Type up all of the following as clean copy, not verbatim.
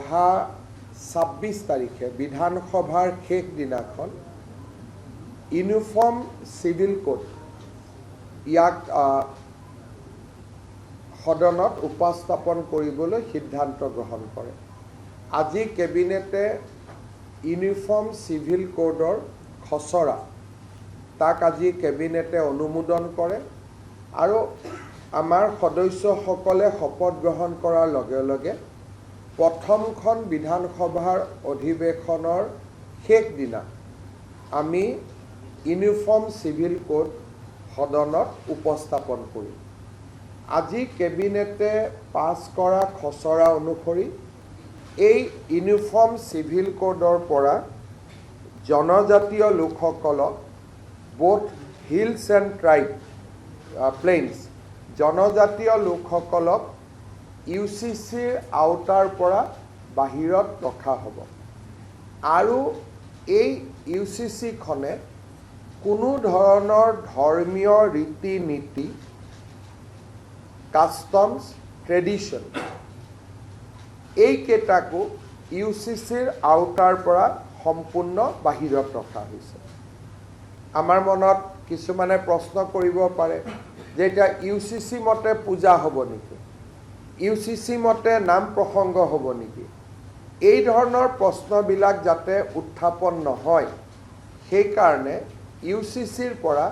অহা 26 তাৰিখে বিধানসভাৰ শেষ দিনাখন ইউনিফৰ্ম সিভিল কোড ইয়াক সদনত উপস্থাপন কৰিবলৈ সিদ্ধান্ত গ্ৰহণ কৰে। আজি কেবিনেটে ইউনিফৰ্ম সিভিল কোডৰ খচৰা তাক আজি কেবিনেটে অনুমোদন কৰে আৰু আমাৰ সদস্যসকলে শপত গ্ৰহণ কৰাৰ লগে লগে প্ৰথমখন বিধানসভাৰ অধিৱেশনৰ শেষ দিনা আমি ইউনিফৰ্ম সিভিল কোড সদনত উপস্থাপন কৰিম। আজি কেবিনেটে পাছ কৰা খচৰা অনুসৰি এই ইউনিফৰ্ম সিভিল কোডৰ পৰা জনজাতীয় লোকসকলক both hills and tribe plains জনজাতীয় লোকসকলক ইউচিচিৰ আওতাৰ পৰা বাহিৰত ৰখা হ'ব আৰু এই ইউচিচিখনে কোনো ধৰণৰ ধৰ্মীয় ৰীতি নীতি কাষ্টমছ ট্ৰেডিশ্যন এইকেইটাকো ইউচিচিৰ আওতাৰ পৰা সম্পূৰ্ণ বাহিৰত ৰখা হৈছে। আমাৰ মনত কিছুমানে প্ৰশ্ন কৰিব পাৰে যে এতিয়া ইউচিচি মতে পূজা হ'ব নেকি, ইউচিচি মতে নাম প্ৰসংগ হ'ব নেকি, এই ধৰণৰ প্ৰশ্নবিলাক যাতে উত্থাপন নহয় সেইকাৰণে ইউচিচিৰ পৰা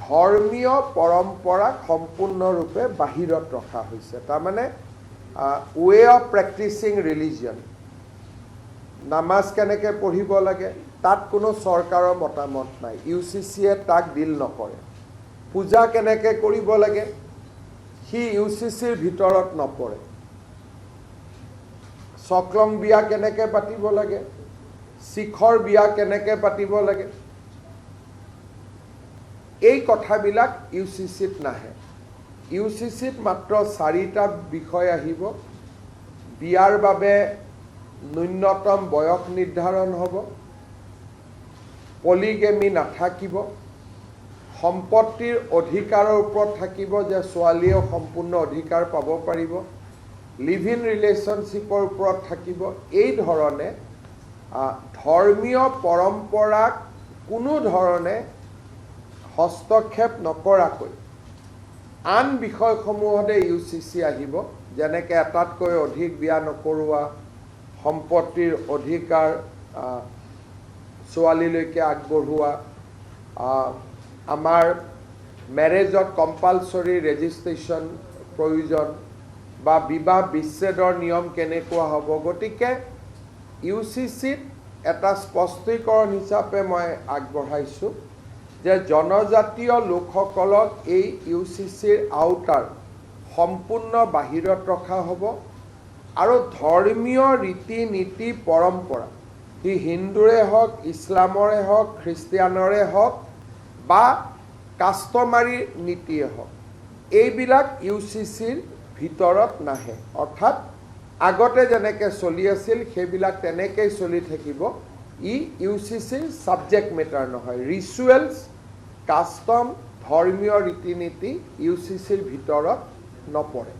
ধৰ্মীয় পৰম্পৰাক সম্পূৰ্ণৰূপে বাহিৰত ৰখা হৈছে। তাৰমানে ৱে অফ প্ৰেক্টিচিং ৰিলিজিয়ন, নামাজ কেনেকৈ পঢ়িব লাগে তাত কোনো চৰকাৰৰ মতামত নাই, ইউচিচিয়ে তাক ডিল নকৰে। পূজা কেনেকৈ কৰিব লাগে সি ইউচিচিৰ ভিতৰত নপৰে। চক্ৰং বিয়া কেনেকৈ পাতিব লাগে, শিখৰ বিয়া কেনেকৈ পাতিব লাগে, এই কথাবিলাক ইউচিচিত নাহে। ইউচিচিত মাত্ৰ 4টা বিষয় আহিব। বিয়াৰ বাবে ন্যূনতম বয়স নিৰ্ধাৰণ হ'ব, পলিগেমি নাথাকিব, সম্পত্তিৰ অধিকাৰৰ ওপৰত থাকিব যে ছোৱালীয়েও সম্পূৰ্ণ অধিকাৰ পাব পাৰিব, লিভ ইন ৰিলেশ্যনশ্বিপৰ ওপৰত থাকিব। এই ধৰণে ধৰ্মীয় পৰম্পৰাক কোনো ধৰণে হস্তক্ষেপ নকৰাকৈ আন বিষয়সমূহতে ইউচিচি আহিব, যেনেকৈ এটাতকৈ অধিক বিয়া নকৰোৱা, সম্পত্তিৰ অধিকাৰ ছোৱালীলৈকে আগবঢ়োৱা, আমাৰ মেৰেজত কম্পালচৰি ৰেজিষ্ট্ৰেশ্যন প্ৰয়োজন বা বিবাহ বিচ্ছেদৰ নিয়ম কেনেকুৱা হ'ব। গতিকে ইউচিচিত এটা স্পষ্টীকৰণ হিচাপে মই আগবঢ়াইছোঁ যে জনজাতীয় লোকসকলক এই ইউচিচিৰ আওতাৰ সম্পূৰ্ণ বাহিৰত ৰখা হ'ব আৰু ধৰ্মীয় ৰীতি নীতি পৰম্পৰা সি হিন্দুৰে হওক, ইছলামৰে হওক, খ্ৰীষ্টিয়ানৰে হওক বা কাষ্টমাৰী নীতিয়ে হওক, এইবিলাক ইউচিচিৰ ভিতৰত নাহে। অৰ্থাৎ আগতে যেনেকৈ চলি আছিল সেইবিলাক তেনেকৈয়ে চলি থাকিব। ই ইউচিচিৰ ছাবজেক্ট মেটাৰ নহয়। ৰিচুৱেলছ, কাষ্টম, ধৰ্মীয় ৰীতি নীতি ইউচিচিৰ ভিতৰত নপৰে।